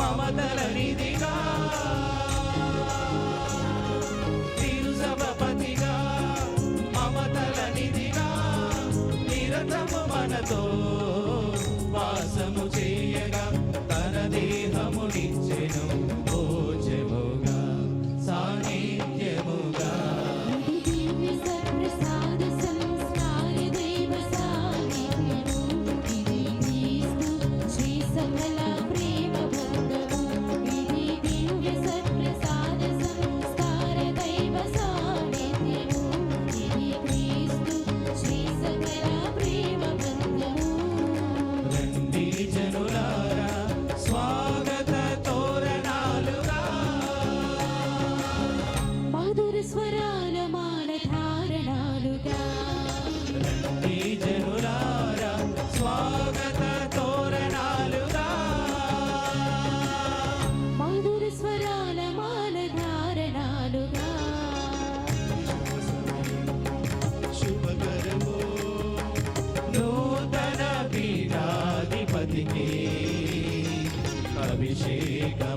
మమతల నిధిగా తిరుసభపతిగా మమతల నిధిగా నిరతము మనతో వాసము చేయగా తన దేహమునిచ్చెను భోజముగా సాన్నిధ్యముగా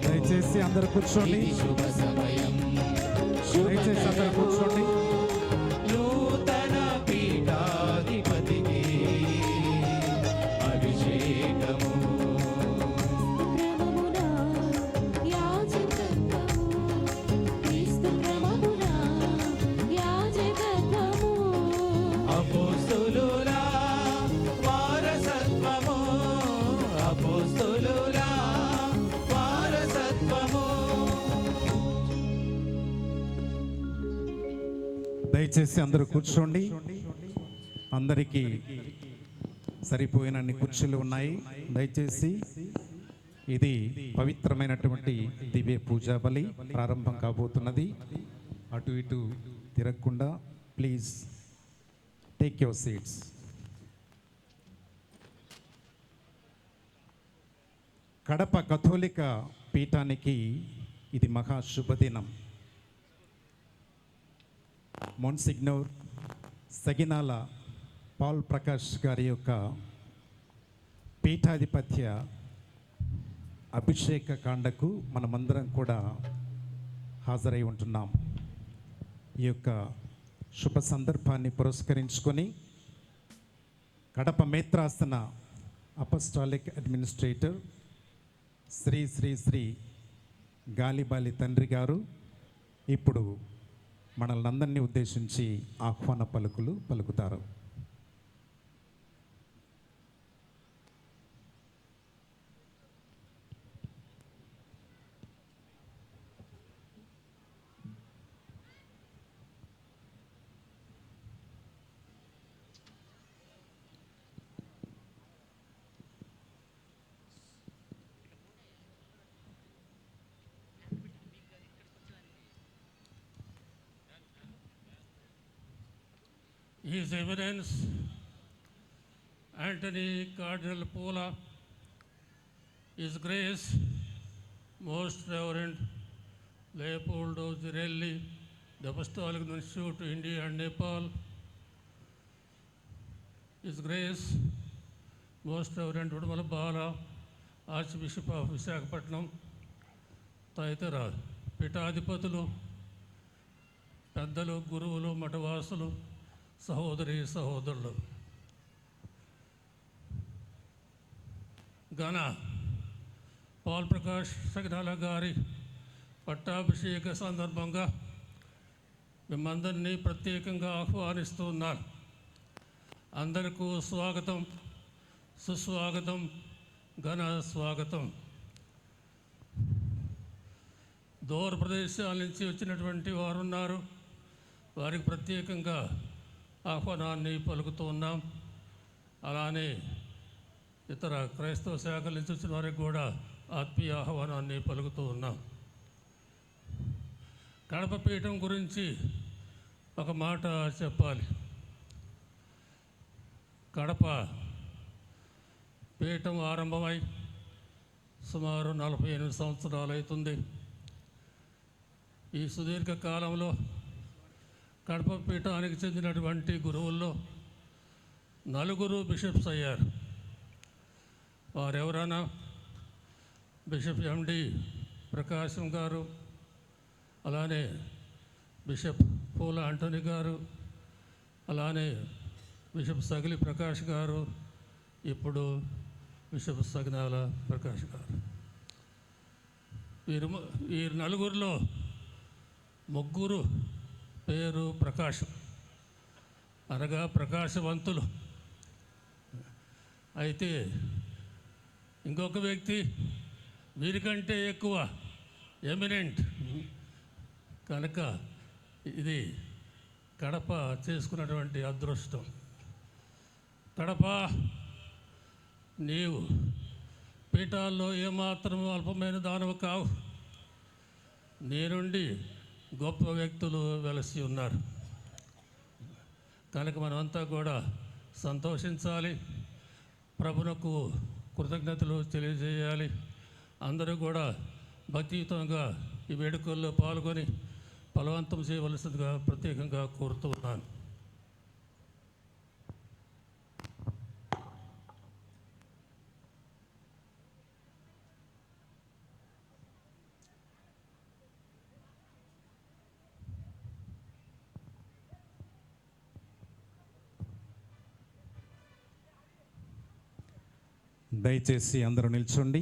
దయచేసి అందరూ కూర్చోండి. దయచేసి అందరూ కూర్చోండి. నూతన పీఠాధిపతికి అభిషేకము అపోస్తలుల వారసత్వము అపోస్తలుల దయచేసి అందరూ కూర్చోండి. అందరికీ సరిపోయినన్ని కుర్చీలు ఉన్నాయి. దయచేసి ఇది పవిత్రమైనటువంటి దివ్య పూజా బలి ప్రారంభం కాబోతున్నది. అటు ఇటు తిరగకుండా please take your seats. Kadapa కథోలిక పీఠానికి ఇది మహా శుభదినం. మొన్సిగ్నోర్ సగినాల పాల్ ప్రకాష్ గారి యొక్క పీఠాధిపత్య అభిషేక కాండకు మనమందరం కూడా హాజరై ఉంటున్నాం. ఈ యొక్క శుభ సందర్భాన్ని పురస్కరించుకొని కడప మేత్రాసన అపస్టాలిక్ అడ్మినిస్ట్రేటర్ శ్రీ శ్రీ శ్రీ గాలిబాలి తండ్రి గారు ఇప్పుడు మనల్ని అందరినీ ఉద్దేశించి ఆహ్వాన పలుకులు పలుకుతారు. His Eminence Anthony Cardinal Pola, His Grace Most Reverend Leopoldo Zirelli, the Apostolic Nuncio to India and Nepal, His Grace Most Reverend Udumala Bala, Archbishop of Visakhapatnam, తదితర పీఠాధిపతులు, పెద్దలు, గురువులు, మఠవాసులు, సహోదరి సహోదరులు, ఘన పాల్ ప్రకాష్ సగినాల గారి పట్టాభిషేక సందర్భంగా మిమ్మందరినీ ప్రత్యేకంగా ఆహ్వానిస్తున్నాను. అందరికీ స్వాగతం, సుస్వాగతం, ఘన స్వాగతం. దూర ప్రదేశాల నుంచి వచ్చినటువంటి వారు ఉన్నారు. వారికి ప్రత్యేకంగా ఆహ్వానాన్ని పలుకుతూ ఉన్నాం. అలానే ఇతర క్రైస్తవ శాఖల నుంచి వచ్చిన వారికి కూడా ఆత్మీయ ఆహ్వానాన్ని పలుకుతూ ఉన్నాం. కడప పీఠం గురించి ఒక మాట చెప్పాలి. కడప పీఠం ఆరంభమై సుమారు 48 సంవత్సరాలు అవుతుంది. ఈ సుదీర్ఘ కాలంలో కడప పీఠానికి చెందినటువంటి గురువుల్లో 4 బిషప్స్ అయ్యారు. వారెవరైనా బిషప్ ఎండి ప్రకాశం గారు, అలానే బిషప్ పూల ఆంటోనీ గారు, అలానే బిషప్ సగిలి ప్రకాష్ గారు, ఇప్పుడు బిషప్ సగనాల ప్రకాష్ గారు. వీరు నలుగురిలో ముగ్గురు పేరు ప్రకాశం అనగా ప్రకాశవంతులు. అయితే ఇంకొక వ్యక్తి వీరికంటే ఎక్కువ ఎమినెంట్ కనుక ఇది కడప చేసుకున్నటువంటి అదృష్టం. కడప, నీవు పీఠాల్లో ఏమాత్రం అల్పమైన దానవు కావు. నీ నుండి గొప్ప వ్యక్తులు వెలసి ఉన్నారు కనుక మనమంతా కూడా సంతోషించాలి, ప్రభునకు కృతజ్ఞతలు తెలియజేయాలి. అందరూ కూడా భక్తియుతంగా ఈ వేడుకల్లో పాల్గొని ఫలవంతం చేయవలసిందిగా ప్రత్యేకంగా కోరుతున్నాను. దయచేసి అందరూ నిల్చోండి,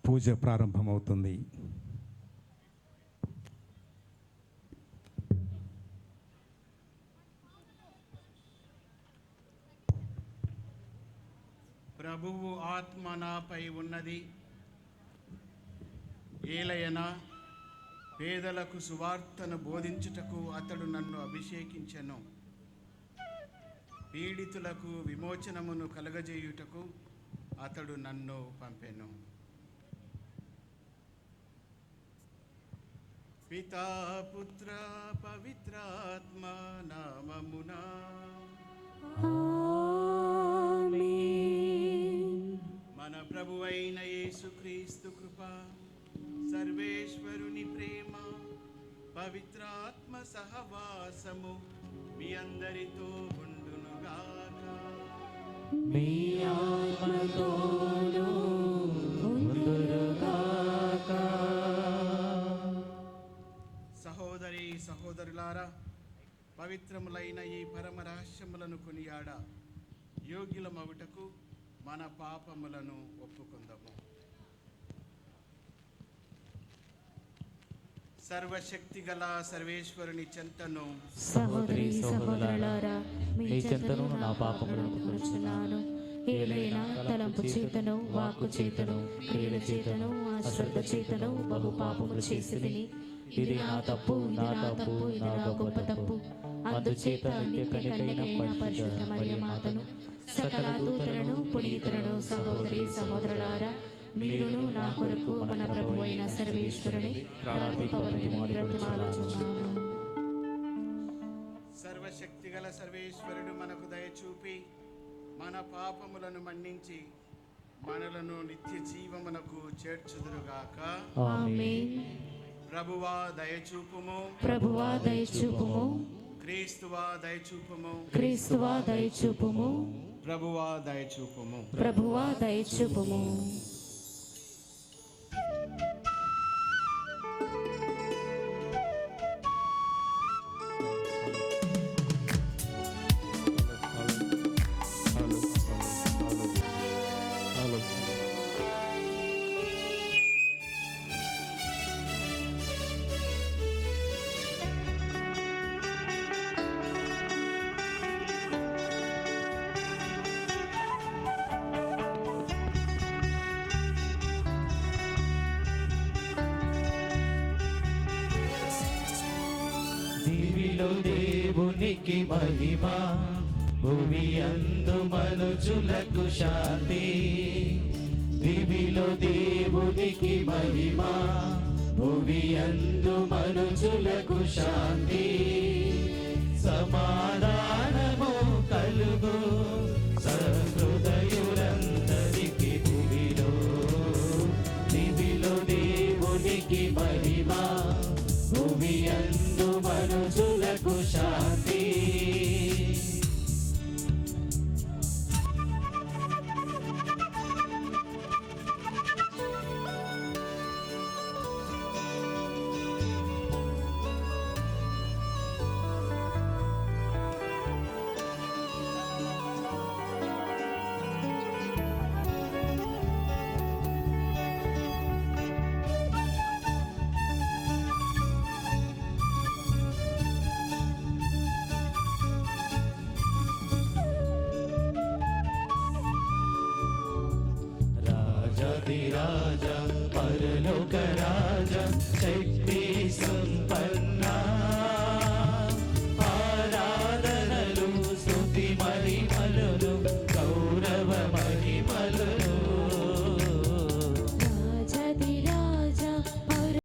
పూజ ప్రారంభమవుతుంది. ప్రభువు ఆత్మ నాపై ఉన్నది, ఏలయనా పేదలకు సువార్తను బోధించుటకు అతడు నన్ను అభిషేకించెను. పీడితులకు విమోచనమును కలగజేయుటకు అతడు నన్ను పంపెను. పితా పుత్ర పవిత్రాత్మ నామమునా మన ప్రభువైన యేసుక్రీస్తు కృప, సర్వేశ్వరుని ప్రేమ, పవిత్రాత్మ సహవాసము మీ అందరితో ఉండునుగాక. మీ ఆత్మతోనూ ఉండునుగాక. సహోదరి సహోదరులారా, పవిత్రములైన ఈ పరమ రహస్యములను కొనియాడ యోగ్యులమగుటకు మన పాపములను ఒప్పుకుందాము. సర్వశక్తి గల సర్వేశ్వరుని చెంతను, సహోదరి సహోదరులారా, మీ చెంతను నా పాపములను ఒప్పుకొనుచున్నాను. ఏలైనా తలంపు చేతను, వాక్కు చేతను, క్రియల చేతను, అశ్రద్ధ చేతను బహు పాపములు చేసితిని. ఇది నా తప్పు, ఇది నా గొప్ప తప్పు. అందుచేత నిత్యకన్యకైన పరిశుద్ధ మరియ మాతను, సకల దూతలను, పునీతులను, సహోదరి సహోదరులారా, మీరును నా కొరకు మన ప్రభువైన సర్వేశ్వరుని ప్రార్థింపవలెనని బ్రతిమాలుచున్నాను. సర్వశక్తి గల సర్వేశ్వరుడు మనకు దయచూపి మన పాపములను మన్నించి మనలను నిత్య జీవమునకు చేర్చుదురుగాక. ఆమేన్. ప్రభువా దయచూపుము, ప్రభువా దయచూపుము, క్రీస్తువా దయచూపుము, క్రీస్తువా దయచూపుము, ప్రభువా దయచూపుము. ప్రభువా దయచూపుము. దివిలో దేవునికి మహిమ, భూమి అందు మనుజులకు శాంతి. దివిలో దేవునికి మహిమ, భూమి అందు మనుజులకు శాంతి. సమాధానము కలుగు